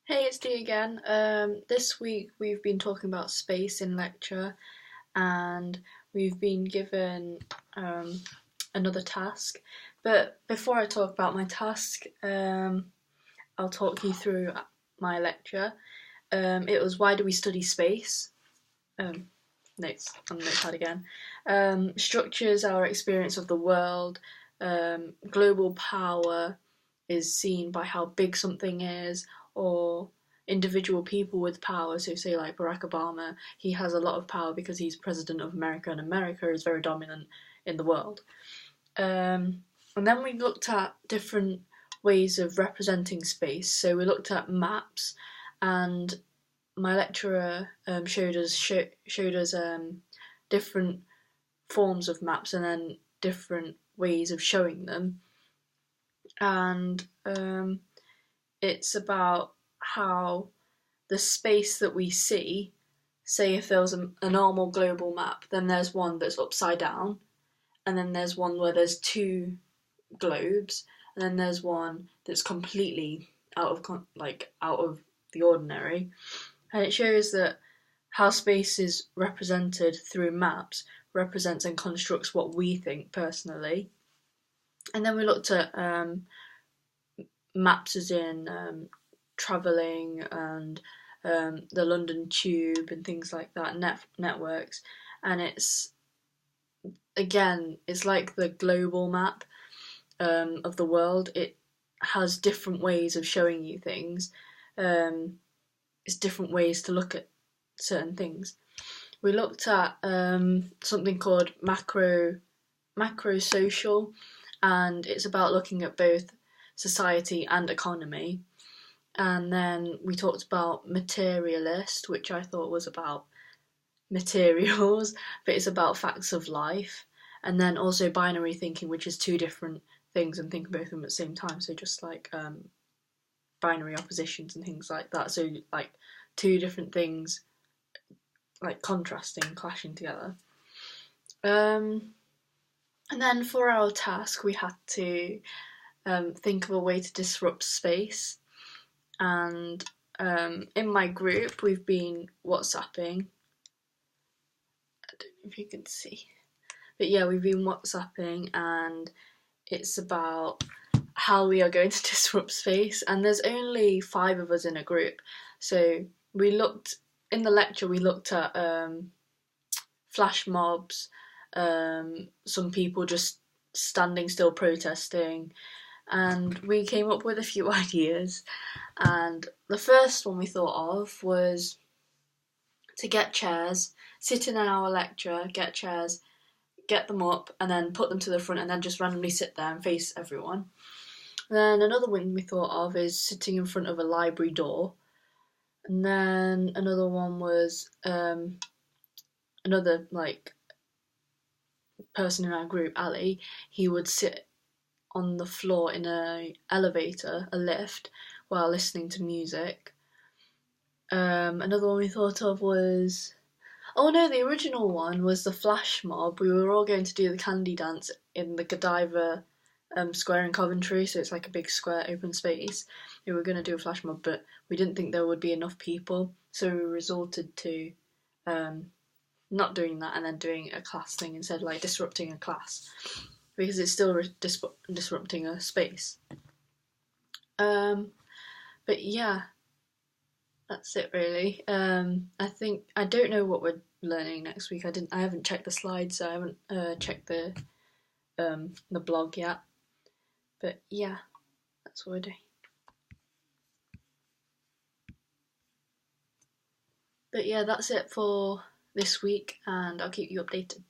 Hey, it's Dee again. This week we've been talking about space in lecture, and we've been given another task. But before I talk about my task, I'll talk you through my lecture. It was why do we study space? Um, Notes on the notepad again. Structures our experience of the world. Global power is seen by how big something is, or individual people with power. So, say like Barack Obama, he has a lot of power because he's president of America, and America is very dominant in the world. And then we looked at different ways of representing space. So we looked at maps, and my lecturer showed us different forms of maps and then different ways of showing them, and it's about how the space that we see, say if there was a normal global map, then there's one that's upside down, and then there's one where there's two globes, and then there's one that's completely out of the ordinary. And it shows that how space is represented through maps represents and constructs what we think personally. And then we looked at maps as in travelling and the London Tube and things like that, networks. And it's like the global map of the world. It has different ways of showing you things. It's different ways to look at certain things. We looked at something called macro social, and it's about looking at both society and economy. And then we talked about materialist, which I thought was about materials, but it's about facts of life. And then also binary thinking, which is two different things and think both of them at the same time. So just like binary oppositions and things like that. So like two different things, like contrasting, clashing together. And then for our task, we had to think of a way to disrupt space. And in my group, we've been WhatsApping. I don't know if you can see, but yeah, we've been WhatsApping, and it's about how we are going to disrupt space. And there's only 5 of us in a group, so we looked in the lecture. We looked at flash mobs, some people just standing still protesting, and we came up with a few ideas. And the first one we thought of was to get chairs, sit in our lecture, get chairs, get them up, and then put them to the front, and then just randomly sit there and face everyone. Then another one we thought of is sitting in front of a library door. And then another one was another person in our group, Ali. He would sit on the floor in a elevator, a lift, while listening to music. Another one we thought of was, oh no, the original one was the flash mob. We were all going to do the candy dance in the Godiva square in Coventry, so it's like a big square open space. We were going to do a flash mob, but we didn't think there would be enough people, so we resorted to not doing that and then doing a class thing instead, like disrupting a class, because it's still disrupting a space. But yeah, that's it really. I don't know what we're learning next week. I haven't checked the slides, so I haven't checked the blog yet. But yeah, that's what we're doing. But yeah, that's it for this week, and I'll keep you updated.